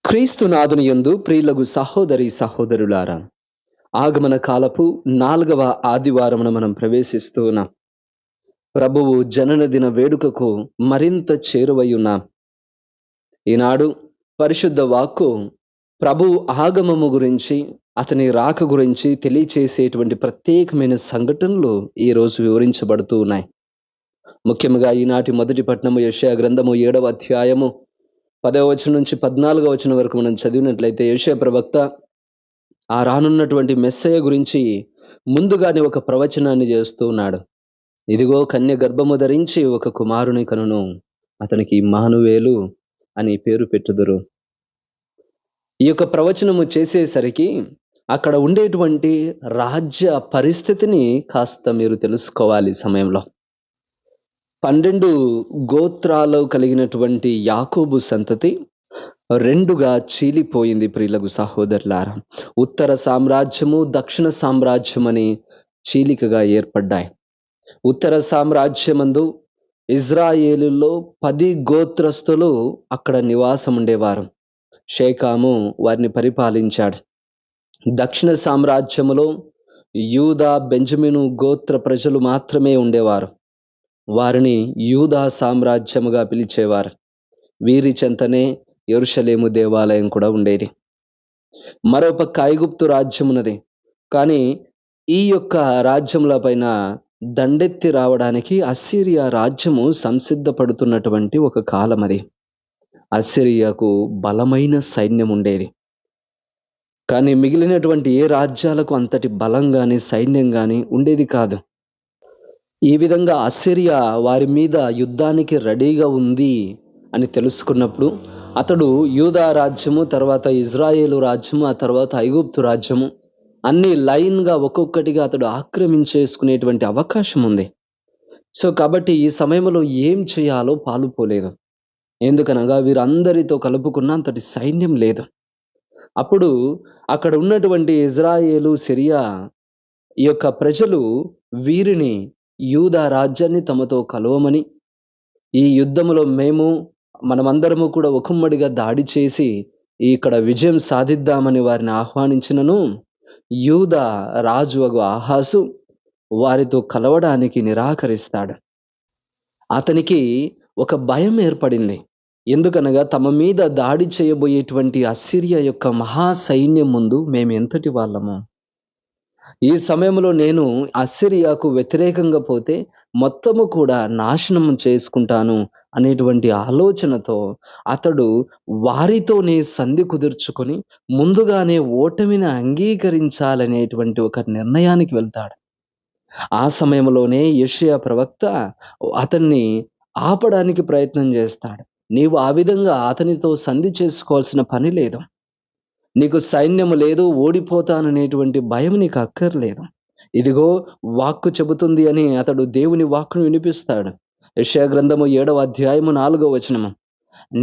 క్రీస్తునాథుని యందు ప్రియులగు సహోదరి సహోదరులారా, ఆగమన కాలపు 4వ ఆదివారమున మనం ప్రవేశిస్తూ ఉన్నాం. ప్రభువు జనన దిన వేడుకకు మరింత చేరువై ఉన్నాం. ఈనాడు పరిశుద్ధ వాక్కు ప్రభువు ఆగమము గురించి, అతని రాక గురించి తెలియచేసేటువంటి ప్రత్యేకమైన సంఘటనలు ఈరోజు వివరించబడుతూ ఉన్నాయి. ముఖ్యంగా ఈనాటి మొదటి పట్టణము యెషయా గ్రంథము 7వ అధ్యాయము 10వ వచనం నుంచి 14వ వచనం వరకు మనం చదివినట్లయితే యెషయా ప్రవక్త ఆ రానున్నటువంటి మెస్సయ గురించి ముందుగానే ఒక ప్రవచనాన్ని చేస్తూ ఉన్నాడు. ఇదిగో కన్య గర్భము ధరించి ఒక కుమారుని కనును, అతనికి ఇమ్మానువేలు అని పేరు పెట్టుదురు. ఈ యొక్క ప్రవచనము చేసేసరికి అక్కడ ఉండేటువంటి రాజ్య పరిస్థితిని కాస్త మీరు తెలుసుకోవాలి. సమయంలో 12 గోత్రాలు కలిగినటువంటి యాకోబు సంతతి రెండుగా చీలిపోయింది. ప్రియులకు సహోదరులారా, ఉత్తర సామ్రాజ్యము, దక్షిణ సామ్రాజ్యం అని చీలికగా ఏర్పడ్డాయి. ఉత్తర సామ్రాజ్యమందు ఇజ్రాయేలులో 10 గోత్రస్తులు అక్కడ నివాసం ఉండేవారు. షేకాము వారిని పరిపాలించాడు. దక్షిణ సామ్రాజ్యములో యూదా, బెంజమిను గోత్ర ప్రజలు మాత్రమే ఉండేవారు. వారిని యూదా సామ్రాజ్యముగా పిలిచేవారు. వీరి చెంతనే యెరూషలేము దేవాలయం కూడా ఉండేది. మరోపక్క ఐగుప్తు రాజ్యం ఉన్నది. కానీ ఈ యొక్క రాజ్యముల పైన దండెత్తి రావడానికి అస్సిరియా రాజ్యము సంసిద్ధపడుతున్నటువంటి ఒక కాలం అది. అస్సిరియాకు బలమైన సైన్యం ఉండేది. కానీ మిగిలినటువంటి ఏ రాజ్యాలకు అంతటి బలం గాని, సైన్యం గాని ఉండేది కాదు. ఈ విధంగా అస్సిరియా వారి మీద యుద్ధానికి రెడీగా ఉంది అని తెలుసుకున్నప్పుడు అతడు యూదా రాజ్యము, తర్వాత ఇజ్రాయేలు రాజ్యము, ఆ తర్వాత ఐగుప్తు రాజ్యము అన్ని లైన్గా ఒక్కొక్కటిగా అతడు ఆక్రమించేసుకునేటువంటి అవకాశం ఉంది. సో కాబట్టి ఈ సమయంలో ఏం చేయాలో పాలుపోలేదు. ఎందుకనగా వీరందరితో కలుపుకున్న అంతటి సైన్యం లేదు. అప్పుడు అక్కడ ఉన్నటువంటి ఇజ్రాయేలు, సిరియా ఈ యొక్క ప్రజలు వీరిని యూదా రాజ్యాన్ని తమతో కలవమని, ఈ యుద్ధములో మనమందరము కూడా ఒకుమ్మడిగా దాడి చేసి ఇక్కడ విజయం సాధిద్దామని వారిని ఆహ్వానించినను యూదా రాజువగు ఆహాసు వారితో కలవడానికి నిరాకరిస్తాడు. అతనికి ఒక భయం ఏర్పడింది. ఎందుకనగా తమ మీద దాడి చేయబోయేటువంటి అస్సిరియా యొక్క మహా సైన్యం ముందు మేము ఎంతటి వాళ్ళము? ఈ సమయంలో నేను అస్సిరియాకు వ్యతిరేకంగా పోతే మొత్తము కూడా నాశనం చేసుకుంటాను అనేటువంటి ఆలోచనతో అతడు వారితోనే సంధి కుదుర్చుకొని ముందుగానే ఓటమిని అంగీకరించాలనేటువంటి ఒక నిర్ణయానికి వెళ్తాడు. ఆ సమయంలోనే యెషయా ప్రవక్త అతన్ని ఆపడానికి ప్రయత్నం చేస్తాడు. నీవు ఆ విధంగా అతనితో సంధి చేసుకోవాల్సిన పని లేదు. నీకు సైన్యము లేదు, ఓడిపోతాననేటువంటి భయం నీకు అక్కర్లేదు. ఇదిగో వాక్కు చెబుతుంది అని అతడు దేవుని వాక్కును వినిపిస్తాడు. యెషయా గ్రంథము 7వ అధ్యాయము 4వ వచనము,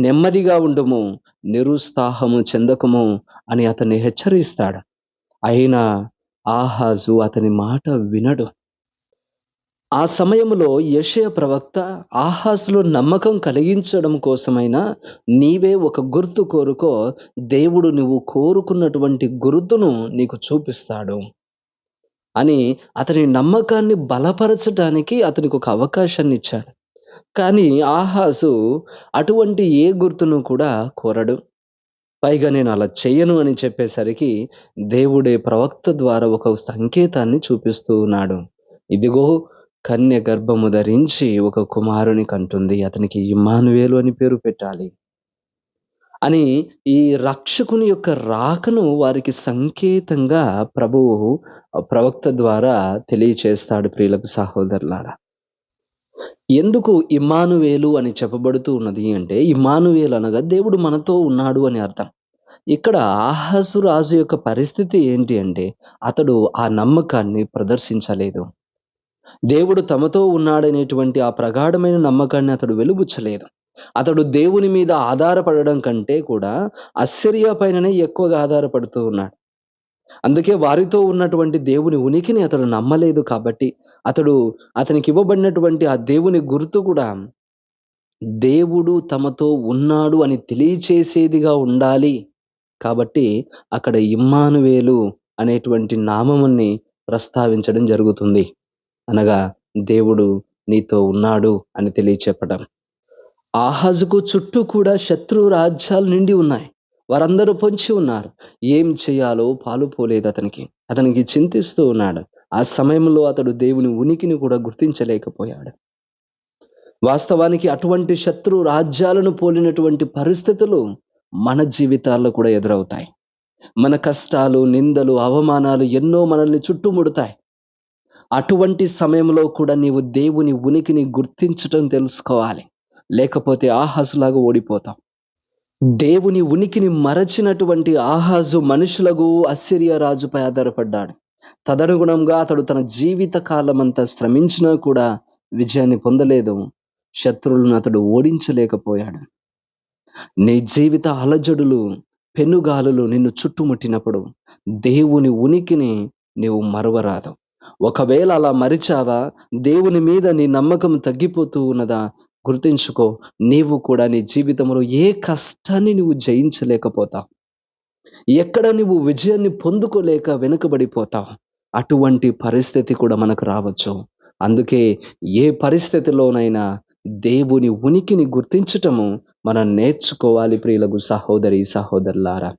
నెమ్మదిగా ఉండుము, నిరుత్సాహము చెందకము అని అతన్ని హెచ్చరిస్తాడు. అయినా ఆహాజు అతని మాట వినడు. ఆ సమయంలో యెషయా ప్రవక్త ఆహాజులో నమ్మకం కలిగించడం కోసమైనా నీవే ఒక గుర్తు కోరుకో, దేవుడు నువ్వు కోరుకున్నటువంటి గుర్తును నీకు చూపిస్తాడు అని అతని నమ్మకాన్ని బలపరచడానికి అతనికి ఒక అవకాశాన్ని ఇచ్చాడు. కానీ ఆహాజు అటువంటి ఏ గుర్తును కూడా కోరడు. పైగా నేను అలా చెయ్యను అని చెప్పేసరికి దేవుడే ప్రవక్త ద్వారా ఒక సంకేతాన్ని చూపిస్తూ ఉన్నాడు. ఇదిగో కన్య గర్భము ధరించి ఒక కుమారుని కంటుంది, అతనికి ఇమ్మానువేలు అని పేరు పెట్టాలి అని ఈ రక్షకుని యొక్క రాకను వారికి సంకేతంగా ప్రభువు ప్రవక్త ద్వారా తెలియచేస్తాడు. ప్రియులకు సహోదరులారా, ఎందుకు ఇమ్మానువేలు అని చెప్పబడుతూ ఉన్నది అంటే, ఇమ్మానువేలు అనగా దేవుడు మనతో ఉన్నాడు అని అర్థం. ఇక్కడ ఆహాజు రాజు యొక్క పరిస్థితి ఏంటి అంటే, అతడు ఆ నమ్మకాన్ని ప్రదర్శించలేదు. దేవుడు తమతో ఉన్నాడనేటువంటి ఆ ప్రగాఢమైన నమ్మకాన్ని అతడు వెలుబుచ్చలేదు. అతడు దేవుని మీద ఆధారపడడం కంటే కూడా అస్సిరియా పైననే ఎక్కువగా ఆధారపడుతూ ఉన్నాడు. అందుకే వారితో ఉన్నటువంటి దేవుని ఉనికిని అతడు నమ్మలేదు. కాబట్టి అతనికి ఇవ్వబడినటువంటి ఆ దేవుని గుర్తు కూడా దేవుడు తమతో ఉన్నాడు అని తెలియచేసేదిగా ఉండాలి కాబట్టి అక్కడ ఇమ్మానువేలు అనేటువంటి నామముని ప్రస్తావించడం జరుగుతుంది. అనగా దేవుడు నీతో ఉన్నాడు అని తెలియచెప్పడం. ఆహాజుకు చుట్టూ కూడా శత్రు రాజ్యాలు నిండి ఉన్నాయి. వారందరూ పొంచి ఉన్నారు. ఏం చేయాలో పాలుపోలేదు అతనికి. అతనికి చింతిస్తూ ఉన్నాడు. ఆ సమయంలో అతడు దేవుని ఉనికిని కూడా గుర్తించలేకపోయాడు. వాస్తవానికి అటువంటి శత్రు రాజ్యాలను పోలినటువంటి పరిస్థితులు మన జీవితాల్లో కూడా ఎదురవుతాయి. మన కష్టాలు, నిందలు, అవమానాలు ఎన్నో మనల్ని చుట్టుముడతాయి. అటువంటి సమయంలో కూడా నీవు దేవుని ఉనికిని గుర్తించటం తెలుసుకోవాలి. లేకపోతే ఆహాజులాగా ఓడిపోతాం. దేవుని ఉనికిని మరచినటువంటి ఆహాజు మనుషులకు అస్సిరియా రాజుపై ఆధారపడ్డాడు. తదనుగుణంగా అతడు తన జీవిత కాలమంతా శ్రమించినా కూడా విజయాన్ని పొందలేదు. శత్రువులను అతడు ఓడించలేకపోయాడు. నీ జీవిత అలజడులు, పెనుగాలులు నిన్ను చుట్టుముట్టినప్పుడు దేవుని ఉనికిని నీవు మరువరాదు. ఒకవేళ అలా మరిచావా, దేవుని మీద నీ నమ్మకం తగ్గిపోతూ ఉన్నదా, గుర్తించుకో. నీవు కూడా నీ జీవితంలో ఏ కష్టాన్ని నువ్వు జయించలేకపోతావు. ఎక్కడ నువ్వు విజయాన్ని పొందుకోలేక వెనుకబడిపోతావు. అటువంటి పరిస్థితి కూడా మనకు రావచ్చు. అందుకే ఏ పరిస్థితిలోనైనా దేవుని ఉనికిని గుర్తించటము మనం నేర్చుకోవాలి. ప్రియులకు సహోదరి సహోదరులారా,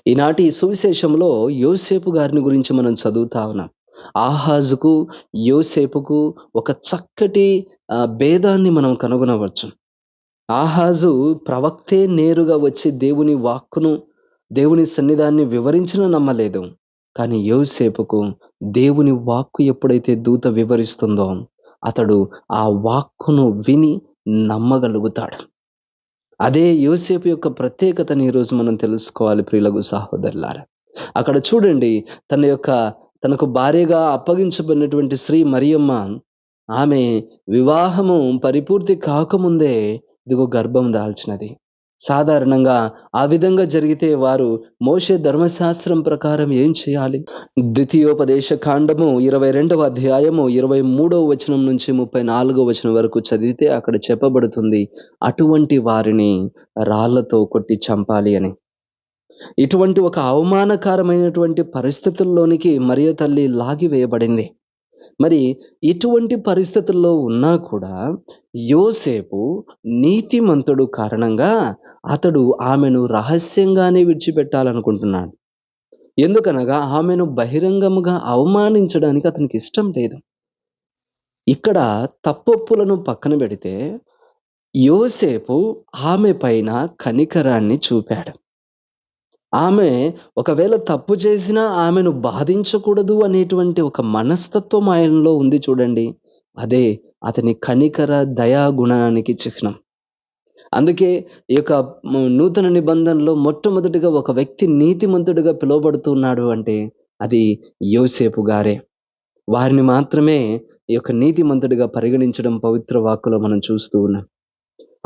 ఈనాటి సువిశేషంలో యోసేపు గారిని గురించి మనం చదువుతా ఉన్నాం. ఆహాజుకు యోసేపుకు ఒక చక్కటి భేదాన్ని మనం కనుగొనవచ్చు. ఆహాజు ప్రవక్తే నేరుగా వచ్చి దేవుని వాక్కును, దేవుని సన్నిధాన్ని వివరించిన నమ్మలేదు. కానీ యోసేపుకు దేవుని వాక్కు ఎప్పుడైతే దూత వివరిస్తుందో అతడు ఆ వాక్కును విని నమ్మగలుగుతాడు. అదే యోసేపు యొక్క ప్రత్యేకతని ఈరోజు మనం తెలుసుకోవాలి. ప్రియులకు సహోదరులారా, అక్కడ చూడండి, తనకు భార్యగా అప్పగించబడినటువంటి స్త్రీ మరియమ్మ, ఆమె వివాహము పరిపూర్తి కాకముందే ఇదిగో గర్భం దాల్చినది. సాధారణంగా ఆ విధంగా జరిగితే వారు మోషే ధర్మశాస్త్రం ప్రకారం ఏం చేయాలి? ద్వితీయోపదేశ కాండము 22వ అధ్యాయము 23వ వచనం నుంచి 34వ వచనం వరకు చదివితే అక్కడ చెప్పబడుతుంది, అటువంటి వారిని రాళ్లతో కొట్టి చంపాలి అని. ఇటువంటి ఒక అవమానకరమైనటువంటి పరిస్థితుల్లోనికి మరియ తల్లి లాగివేయబడింది. మరి ఇటువంటి పరిస్థితుల్లో ఉన్నా కూడా యోసేపు నీతిమంతుడు కారణంగా అతడు ఆమెను రహస్యంగానే విడిచిపెట్టాలనుకుంటున్నాడు. ఎందుకనగా ఆమెను బహిరంగముగా అవమానించడానికి అతనికి ఇష్టం లేదు. ఇక్కడ తప్పొప్పులను పక్కన పెడితే యోసేపు ఆమె పైన కనికరాన్ని చూపాడు. ఆమె ఒకవేళ తప్పు చేసినా ఆమెను బాధించకూడదు అనేటువంటి ఒక మనస్తత్వం ఆయనలో ఉంది చూడండి. అదే అతని కనికర దయా గుణానికి చిహ్నం. అందుకే ఈ యొక్క నూతన నిబంధనలో మొట్టమొదటిగా ఒక వ్యక్తి నీతిమంతుడిగా పిలువబడుతున్నాడు అంటే అది యోసేపు గారే. వారిని మాత్రమే ఈ యొక్క నీతిమంతుడిగా పరిగణించడం పవిత్ర వాక్కులో మనం చూస్తూ ఉన్నాం.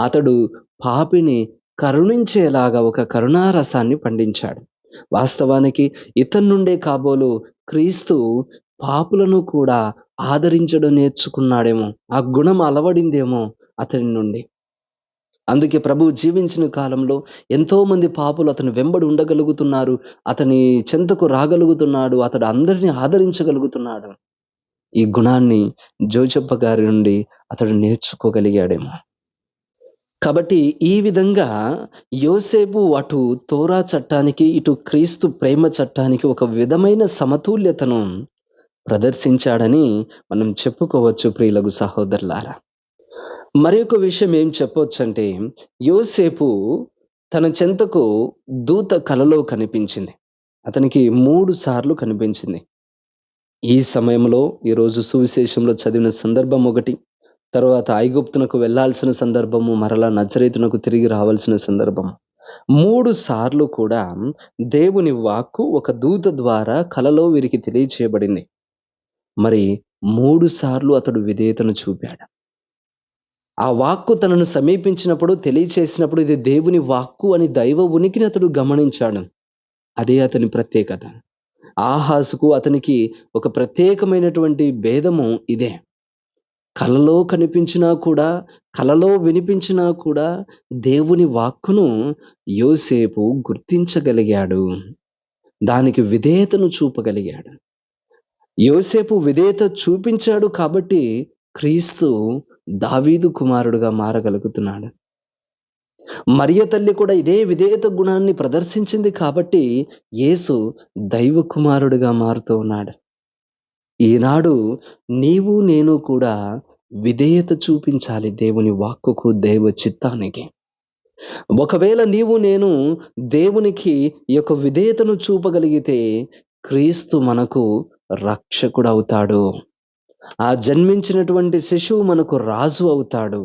అతడు పాపిని కరుణించేలాగా ఒక కరుణారసాన్ని పండించాడు. వాస్తవానికి ఇతని నుండే కాబోలు క్రీస్తు పాపులను కూడా ఆదరించడం నేర్చుకున్నాడేమో, ఆ గుణం అలవడిందేమో అతని నుండి. అందుకే ప్రభువు జీవించిన కాలంలో ఎంతో మంది పాపులు అతని వెంబడి ఉండగలుగుతున్నారు, అతని చెంతకు రాగలుగుతున్నాడు, అతడు అందరినీ ఆదరించగలుగుతున్నాడు. ఈ గుణాన్ని జోజప్ప గారి నుండి అతడు నేర్చుకోగలిగాడేమో. కాబట్టి ఈ విధంగా యోసేపు అటు తోరా చట్టానికి, ఇటు క్రీస్తు ప్రేమ చట్టానికి ఒక విధమైన సమతుల్యతను ప్రదర్శించాడని మనం చెప్పుకోవచ్చు. ప్రియులకు సహోదరులారా, మరి ఒక విషయం ఏం చెప్పొచ్చంటే, యోసేపు తన చెంతకు దూత కలలో కనిపించింది. అతనికి 3 సార్లు కనిపించింది. ఈ సమయంలో ఈరోజు సువిశేషంలో చదివిన సందర్భం ఒకటి, తర్వాత ఐగుప్తునకు వెళ్లాల్సిన సందర్భము, మరలా నజరేతునకు తిరిగి రావాల్సిన సందర్భం. 3 సార్లు కూడా దేవుని వాక్కు ఒక దూత ద్వారా కలలో వీరికి తెలియచేయబడింది. మరి 3 సార్లు అతడు విధేయతను చూపాడు. ఆ వాక్కు తనను సమీపించినప్పుడు, తెలియచేసినప్పుడు ఇది దేవుని వాక్కు అని దైవ ఉనికిని అతడు గమనించాడు. అదే అతని ప్రత్యేకత. ఆహాజుకు అతనికి ఒక ప్రత్యేకమైనటువంటి భేదము ఇదే. కలలో కనిపించినా కూడా, కలలో వినిపించినా కూడా దేవుని వాక్కును యోసేపు గుర్తించగలిగాడు. దానికి విధేయతను చూపగలిగాడు. యోసేపు విధేయత చూపించాడు కాబట్టి క్రీస్తు దావీదు కుమారుడుగా మారగలుగుతున్నాడు. మరియ తల్లి కూడా ఇదే విధేయత గుణాన్ని ప్రదర్శించింది కాబట్టి యేసు దైవ కుమారుడిగా మారుతూ ఉన్నాడు. ఈనాడు నీవు నేను కూడా విధేయత చూపించాలి దేవుని వాక్కుకు, దైవ చిత్తానికి. ఒకవేళ నీవు నేను దేవునికి ఈ యొక్క విధేయతను చూపగలిగితే క్రీస్తు మనకు రక్షకుడవుతాడు. ఆ జన్మించినటువంటి శిశువు మనకు రాజు అవుతాడు.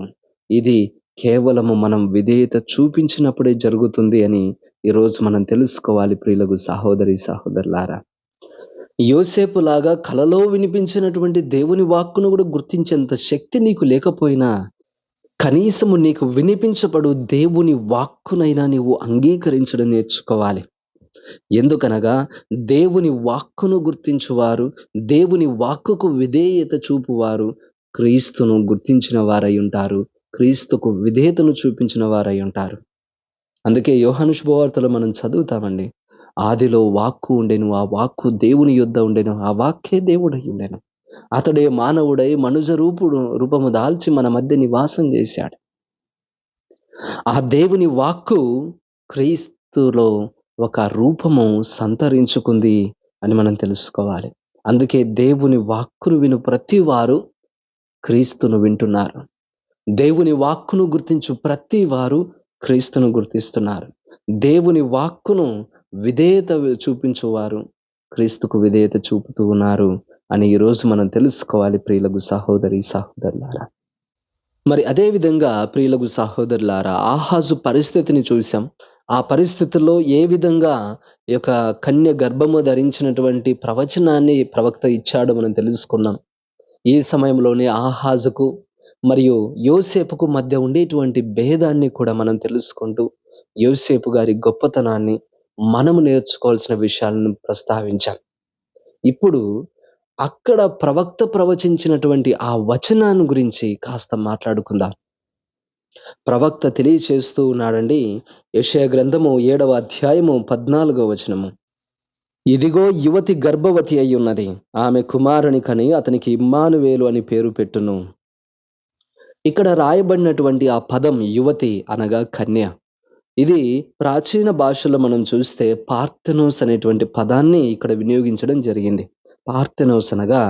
ఇది కేవలము మనం విధేయత చూపించినప్పుడే జరుగుతుంది అని ఈరోజు మనం తెలుసుకోవాలి ప్రియులకు సహోదరి సహోదరులారా. యోసేపులాగా కలలో వినిపించినటువంటి దేవుని వాక్కును కూడా గుర్తించేంత శక్తి నీకు లేకపోయినా కనీసము నీకు వినిపించబడు దేవుని వాక్కునైనా నీవు అంగీకరించడం నేర్చుకోవాలి. ఎందుకనగా దేవుని వాక్కును గుర్తించువారు, దేవుని వాక్కుకు విధేయత చూపువారు క్రీస్తును గుర్తించిన వారై ఉంటారు, క్రీస్తుకు విధేయతను చూపించిన వారై ఉంటారు. అందుకే యోహాను శుభవార్తలో మనం చదువుతామండి, ఆదిలో వాక్కు ఉండెను, ఆ వాక్కు దేవుని యొద్ద ఉండెను, ఆ వాక్కే దేవుడై ఉండెను, అతడే మానవుడై మనుజ రూపము దాల్చి మన మధ్య నివాసం చేశాడు. ఆ దేవుని వాక్కు క్రీస్తులో ఒక రూపము సంతరించుకుంది అని మనం తెలుసుకోవాలి. అందుకే దేవుని వాక్కును విను ప్రతి వారు క్రీస్తును వింటున్నారు. దేవుని వాక్కును గుర్తించు ప్రతి వారు క్రీస్తును గుర్తిస్తున్నారు. దేవుని వాక్కును విధేయత చూపించువారు క్రీస్తుకు విధేయత చూపుతూ ఉన్నారు అని ఈరోజు మనం తెలుసుకోవాలి ప్రియులకు సహోదరి సహోదరులారా. మరి అదే విధంగా ప్రియులకు సహోదరులారా, ఆహాజు పరిస్థితిని చూసాం. ఆ పరిస్థితుల్లో ఏ విధంగా ఈ యొక్క కన్య గర్భము ధరించినటువంటి ప్రవచనాన్ని ప్రవక్త ఇచ్చాడో మనం తెలుసుకున్నాం. ఈ సమయంలోనే ఆహాజుకు మరియు యోసేపుకు మధ్య ఉండేటువంటి భేదాన్ని కూడా మనం తెలుసుకుంటూ యోసేపు గారి గొప్పతనాన్ని మనము నేర్చుకోవాల్సిన విషయాలను ప్రస్తావించాం. ఇప్పుడు అక్కడ ప్రవక్త ప్రవచించినటువంటి ఆ వచనాన్ని గురించి కాస్త మాట్లాడుకుందాం. ప్రవక్త తెలియచేస్తూ ఉన్నాడండి. యెషయా గ్రంథము 7వ అధ్యాయము 14వ వచనము. ఇదిగో యువతి గర్భవతి అయి ఉన్నది, ఆమె కుమారుని కని అతనికి ఇమ్మానువేలు అని పేరు పెట్టును. ఇక్కడ రాయబడినటువంటి ఆ పదం యువతి అనగా కన్య. ఇది ప్రాచీన భాషలో మనం చూస్తే పార్థెనోస్ అనేటువంటి పదాన్ని ఇక్కడ వినియోగించడం జరిగింది. పార్థెనోస్ అనగా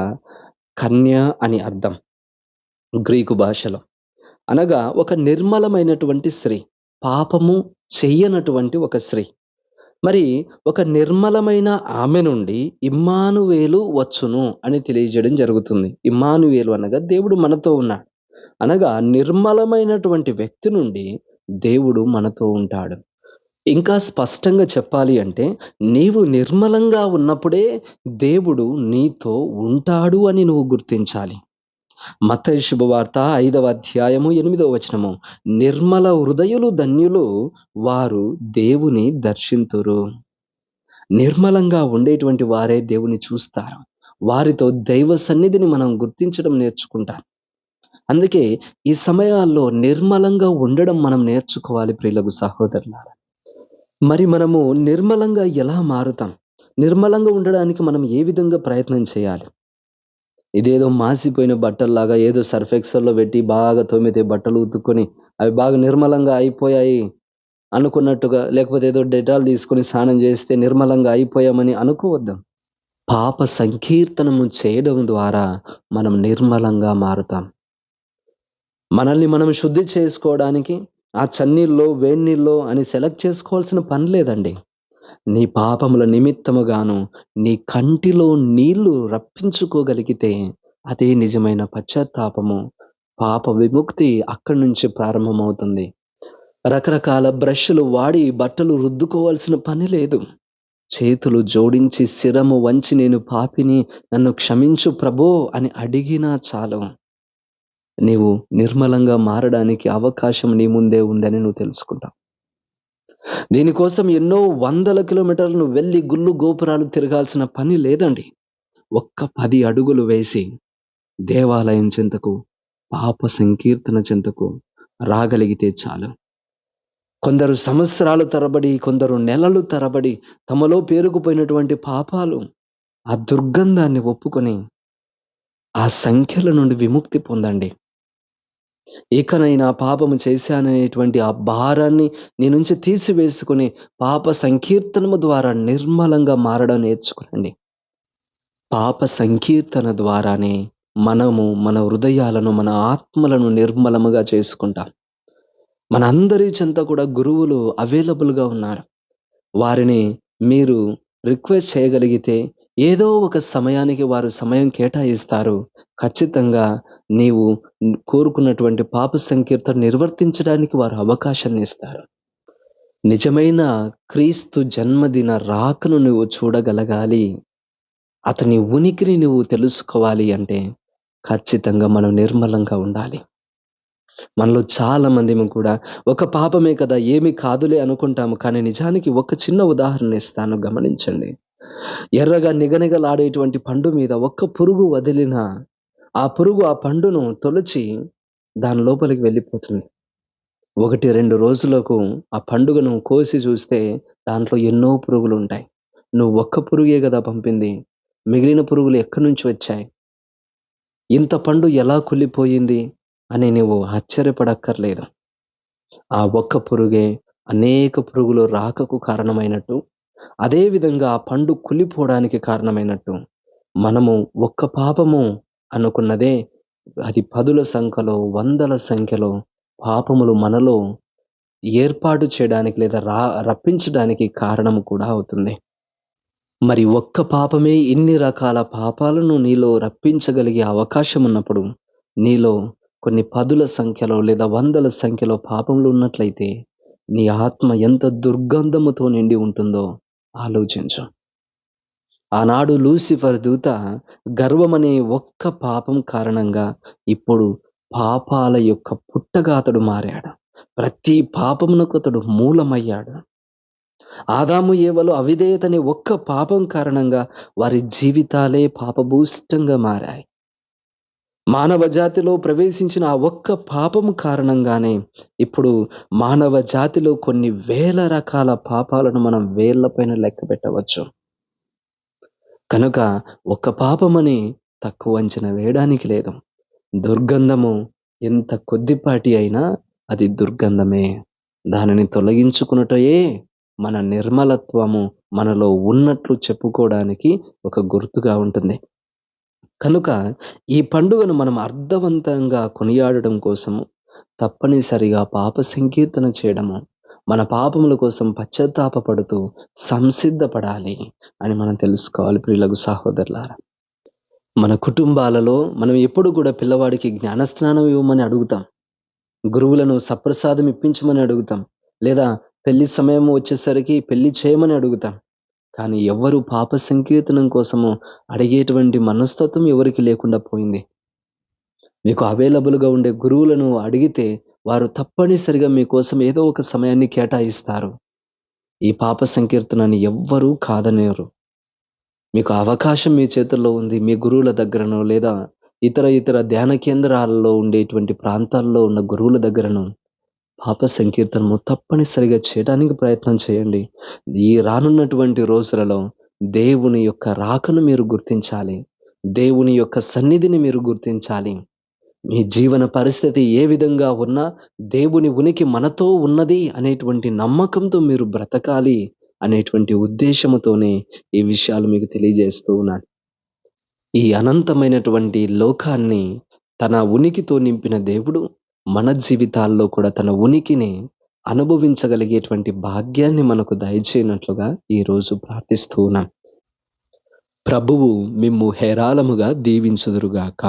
కన్య అని అర్థం గ్రీకు భాషలో. అనగా ఒక నిర్మలమైనటువంటి స్త్రీ, పాపము చెయ్యనటువంటి ఒక స్త్రీ. మరి ఒక నిర్మలమైన ఆమె నుండి ఇమ్మానువేలు వచ్చును అని తెలియజేయడం జరుగుతుంది. ఇమ్మానువేలు అనగా దేవుడు మనతో ఉన్నాడు. అనగా నిర్మలమైనటువంటి వ్యక్తి నుండి దేవుడు మనతో ఉంటాడు. ఇంకా స్పష్టంగా చెప్పాలి అంటే నీవు నిర్మలంగా ఉన్నప్పుడే దేవుడు నీతో ఉంటాడు అని నువ్వు గుర్తించాలి. మత్తయి శుభవార్త 5వ అధ్యాయము 8వ వచనము. నిర్మల హృదయులు ధన్యులు, వారు దేవుని దర్శింతురు. నిర్మలంగా ఉండేటువంటి వారే దేవుని చూస్తారు. వారితో దైవ సన్నిధిని మనం గుర్తించడం నేర్చుకుంటాం. అందుకే ఈ సమయాల్లో నిర్మలంగా ఉండడం మనం నేర్చుకోవాలి ప్రియులకు సహోదరులారా. మరి మనము నిర్మలంగా ఎలా మారుతాం? నిర్మలంగా ఉండడానికి మనం ఏ విధంగా ప్రయత్నం చేయాలి? ఇదేదో మాసిపోయిన బట్టల్లాగా ఏదో సర్ఫ్ ఎక్సెల్లో పెట్టి బాగా తోమితే బట్టలు ఉతుక్కొని అవి బాగా నిర్మలంగా అయిపోయాయి అనుకున్నట్టుగా, లేకపోతే ఏదో డెటాల్ తీసుకొని స్నానం చేస్తే నిర్మలంగా అయిపోయామని అనుకోవద్దాం. పాప సంకీర్తనము చేయడం ద్వారా మనం నిర్మలంగా మారుతాం. మనల్ని మనం శుద్ధి చేసుకోవడానికి ఆ చన్నీళ్ళలో వేడినీళ్ళలో అని సెలెక్ట్ చేసుకోవాల్సిన పని లేదండి. నీ పాపముల నిమిత్తముగాను నీ కంటిలో నీళ్లు రప్పించుకోగలిగితే అదే నిజమైన పశ్చాత్తాపము, పాప విముక్తి అక్కడి నుంచి ప్రారంభమవుతుంది. రకరకాల బ్రష్లు వాడి బట్టలు రుద్దుకోవాల్సిన పని లేదు. చేతులు జోడించి శిరము వంచి నేను పాపిని, నన్ను క్షమించు ప్రభో అని అడిగినా చాలు. నీవు నిర్మలంగా మారడానికి అవకాశం నీ ముందే ఉందని నువ్వు తెలుసుకుంటావు. దీనికోసం ఎన్నో 100 కిలోమీటర్లు వెళ్ళి గుళ్ళు గోపురాలు తిరగాల్సిన పని లేదండి. ఒక్క 10 అడుగులు వేసి దేవాలయం చెంతకు పాప సంకీర్తన చెంతకు రాగలిగితే చాలు. కొందరు సంవత్సరాలు తరబడి, కొందరు నెలలు తరబడి తమలో పేరుకుపోయినటువంటి పాపాలు, ఆ దుర్గంధాన్ని ఒప్పుకొని ఆ సంఖ్యల నుండి విముక్తి పొందండి. ఇకనైనా పాపము చేశాననేటువంటి ఆ భారాన్ని నీ నుంచి తీసివేసుకొని పాప సంకీర్తనము ద్వారా నిర్మలంగా మారడం నేర్చుకోనండి. పాప సంకీర్తన ద్వారానే మనము మన హృదయాలను, మన ఆత్మలను నిర్మలముగా చేసుకుంటాం. మనందరి చెంత కూడా గురువులు అవైలబుల్‌గా ఉన్నారు. వారిని మీరు రిక్వెస్ట్ చేయగలిగితే ఏదో ఒక సమయానికి వారు సమయం కేటాయిస్తారు. ఖచ్చితంగా నీవు కోరుకున్నటువంటి పాప సంకీర్తన నిర్వర్తించడానికి వారు అవకాశాన్నిస్తారు. నిజమైన క్రీస్తు జన్మదిన రాకను నువ్వు చూడగలగాలి. అతని ఉనికిని నువ్వు తెలుసుకోవాలి అంటే ఖచ్చితంగా మనం నిర్మలంగా ఉండాలి. మనలో చాలా మందిమి కూడా ఒక పాపమే కదా, ఏమి కాదులే అనుకుంటాము. కానీ నిజానికి ఒక చిన్న ఉదాహరణ ఇస్తాను, గమనించండి. ఎర్రగా నిగనిగలాడేటువంటి పండు మీద ఒక్క పురుగు వదిలినా ఆ పురుగు ఆ పండును తొలచి దాని లోపలికి వెళ్ళిపోతుంది. 1, 2 రోజులకు ఆ పండుగను కోసి చూస్తే దాంట్లో ఎన్నో పురుగులుంటాయి. నువ్వు ఒక్క పురుగే గదా పంపింది. మిగిలిన పురుగులు ఎక్కడి నుంచి వచ్చాయి? ఇంత పండు ఎలా కుళ్ళిపోయింది అని నువ్వు ఆశ్చర్యపడక్కర్లేదు. ఆ ఒక్క పురుగే అనేక పురుగులు రాకకు కారణమైనట్టు, అదే విధంగా ఆ పండు కుళ్ళిపోవడానికి కారణమైనట్టు, మనము ఒక్క పాపము అనుకున్నదే అది పదుల సంఖ్యలో, వందల సంఖ్యలో పాపములు మనలో ఏర్పాటు చేయడానికి లేదా రప్పించడానికి కారణం కూడా అవుతుంది. మరి ఒక్క పాపమే ఇన్ని రకాల పాపాలను నీలో రప్పించగలిగే అవకాశం ఉన్నప్పుడు, నీలో కొన్ని పదుల సంఖ్యలో లేదా వందల సంఖ్యలో పాపములు ఉన్నట్లయితే నీ ఆత్మ ఎంత దుర్గంధముతో నిండి ఉంటుందో ఆలోచించు. ఆనాడు లూసిఫర్ దూత గర్వమనే ఒక్క పాపం కారణంగా ఇప్పుడు పాపాల యొక్క పుట్టగా అతడు మారాడు. ప్రతి పాపమునకు అతడు మూలమయ్యాడు. ఆదాము ఏవలు అవిధేయతని ఒక్క పాపం కారణంగా వారి జీవితాలే పాపభూయిష్టంగా మారాయి. మానవ జాతిలో ప్రవేశించిన ఆ ఒక్క పాపం కారణంగానే ఇప్పుడు మానవ జాతిలో కొన్ని వేల రకాల పాపాలను మనం వేళ్లపైన లెక్క పెట్టవచ్చు. కనుక ఒక్క పాపమని తక్కువ అంచనా వేయడానికి లేదు. దుర్గంధము ఎంత కొద్దిపాటి అయినా అది దుర్గంధమే. దానిని తొలగించుకున్నటయే మన నిర్మలత్వము మనలో ఉన్నట్లు చెప్పుకోవడానికి ఒక గుర్తుగా ఉంటుంది. కనుక ఈ పండుగను మనం అర్థవంతంగా కొనియాడడం కోసము తప్పనిసరిగా పాప సంకీర్తన చేయడము, మన పాపముల కోసం పశ్చాత్తాపపడుతూ సంసిద్ధపడాలి అని మనం తెలుసుకోవాలి. ప్రియులకు సహోదరులారా, మన కుటుంబాలలో మనం ఎప్పుడు కూడా పిల్లవాడికి జ్ఞానస్నానం ఇవ్వమని అడుగుతాం, గురువులను సప్రసాదం ఇప్పించమని అడుగుతాం, లేదా పెళ్లి సమయం వచ్చేసరికి పెళ్లి చేయమని అడుగుతాం. కానీ ఎవ్వరు పాప సంకీర్తనం కోసము అడిగేటువంటి మనస్తత్వం ఎవరికి లేకుండా పోయింది. మీకు అవైలబుల్‌గా ఉండే గురువులను అడిగితే వారు తప్పనిసరిగా మీకోసం ఏదో ఒక సమయాన్ని కేటాయిస్తారు. ఈ పాప సంకీర్తనని ఎవ్వరూ కాదనరు. మీకు అవకాశం మీ చేతుల్లో ఉంది. మీ గురువుల దగ్గరనో లేదా ఇతర ధ్యాన కేంద్రాలలో ఉండేటువంటి ప్రాంతాల్లో ఉన్న గురువుల దగ్గరనో పాప సంకీర్తనము తప్పనిసరిగా చేయడానికి ప్రయత్నం చేయండి. ఈ రానున్నటువంటి రోజులలో దేవుని యొక్క రాకను మీరు గుర్తించాలి. దేవుని యొక్క సన్నిధిని మీరు గుర్తించాలి. మీ జీవన పరిస్థితి ఏ విధంగా ఉన్నా దేవుని ఉనికి మనతో ఉన్నది అనేటువంటి నమ్మకంతో మీరు బ్రతకాలి అనేటువంటి ఉద్దేశముతోనే ఈ విషయాలు మీకు తెలియజేస్తూ ఉన్నాను. ఈ అనంతమైనటువంటి లోకాన్ని తన ఉనికితో నింపిన దేవుడు మన జీవితాల్లో కూడా తన ఉనికిని అనుభవించగలిగేటువంటి భాగ్యాన్ని మనకు దయచేయనట్లుగా ఈరోజు ప్రార్థిస్తూ ఉన్నాం. ప్రభువు మిమ్ము హేరాళముగా దీవించుదురుగాక.